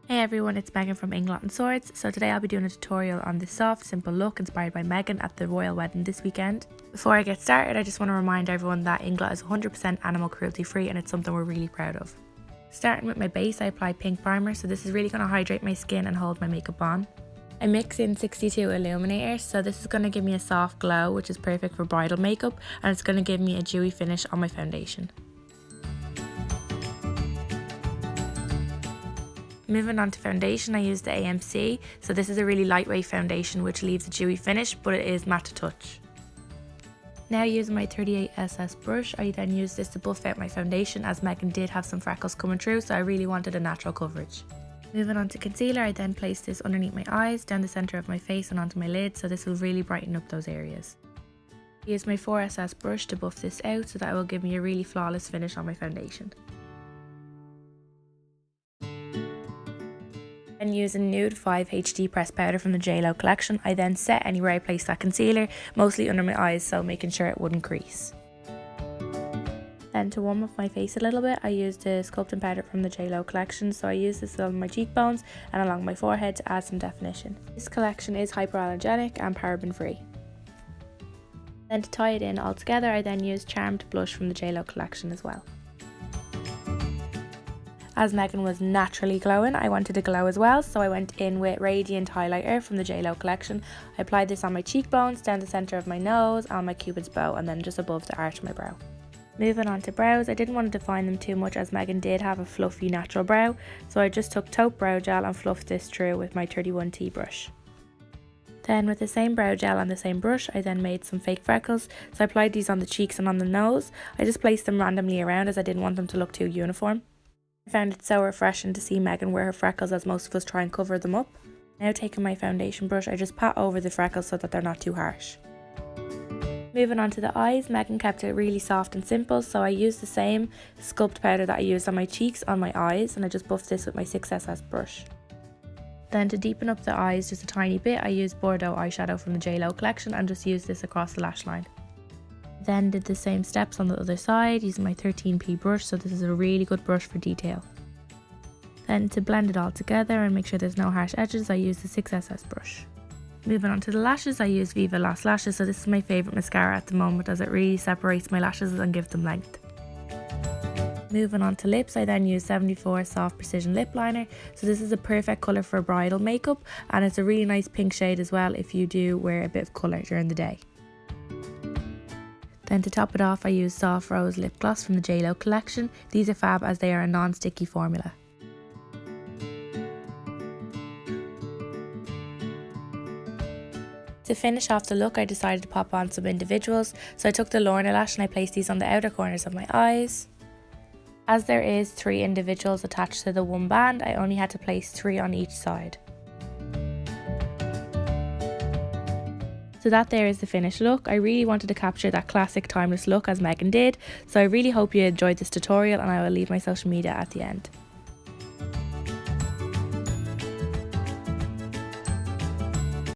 Hey everyone, it's Megan from Inglot and Swords. So today I'll be doing a tutorial on this soft, simple look inspired by Meghan at the royal wedding this weekend. Before I get started, I just want to remind everyone that Inglot is 100% animal cruelty free and it's something we're really proud of. Starting with my base, I apply pink primer, so this is really going to hydrate my skin and hold my makeup on. I mix in 62 illuminator, so this is going to give me a soft glow which is perfect for bridal makeup, and it's going to give me a dewy finish on my foundation. Moving on to foundation, I use the AMC, so this is a really lightweight foundation which leaves a dewy finish but it is matte to touch. Now using my 38SS brush, I then use this to buff out my foundation as Meghan did have some freckles coming through, so I really wanted a natural coverage. Moving on to concealer, I then place this underneath my eyes, down the centre of my face and onto my lid, so this will really brighten up those areas. I use my 4SS brush to buff this out so that it will give me a really flawless finish on my foundation. And using Nude 5 HD pressed powder from the JLO collection, I then set anywhere I place that concealer, mostly under my eyes, so making sure it wouldn't crease. Then to warm up my face a little bit, I used the sculpting powder from the JLO collection, so I use this on my cheekbones and along my forehead to add some definition. This collection is hypoallergenic and paraben free. Then to tie it in all together, I then used Charmed blush from the JLO collection as well. As Meghan was naturally glowing, I wanted to glow as well, so I went in with Radiant highlighter from the JLO collection. I applied this on my cheekbones, down the centre of my nose, on my cupid's bow, and then just above the arch of my brow. Moving on to brows, I didn't want to define them too much as Meghan did have a fluffy natural brow, so I just took Taupe brow gel and fluffed this through with my 31T brush. Then with the same brow gel and the same brush, I then made some fake freckles, so I applied these on the cheeks and on the nose. I just placed them randomly around as I didn't want them to look too uniform. I found it so refreshing to see Meghan wear her freckles as most of us try and cover them up. Now taking my foundation brush, I just pat over the freckles so that they're not too harsh. Moving on to the eyes, Meghan kept it really soft and simple, so I used the same sculpt powder that I used on my cheeks on my eyes, and I just buffed this with my 6SS brush. Then to deepen up the eyes just a tiny bit, I used Bordeaux eyeshadow from the JLO collection and just used this across the lash line. Then did the same steps on the other side using my 13P brush, so this is a really good brush for detail. Then to blend it all together and make sure there's no harsh edges, I use the 6SS brush. Moving on to the lashes, I use Viva Lost Lashes, so this is my favourite mascara at the moment as it really separates my lashes and gives them length. Moving on to lips, I then use 74 Soft Precision Lip Liner, so this is a perfect colour for bridal makeup and it's a really nice pink shade as well if you do wear a bit of colour during the day. Then to top it off, I use Soft Rose Lip Gloss from the JLO collection. These are fab as they are a non-sticky formula. To finish off the look, I decided to pop on some individuals, so I took the Lorna lash and I placed these on the outer corners of my eyes. As there is 3 individuals attached to the one band, I only had to place 3 on each side. So that there is the finished look. I really wanted to capture that classic timeless look as Meghan did, so I really hope you enjoyed this tutorial and I will leave my social media at the end.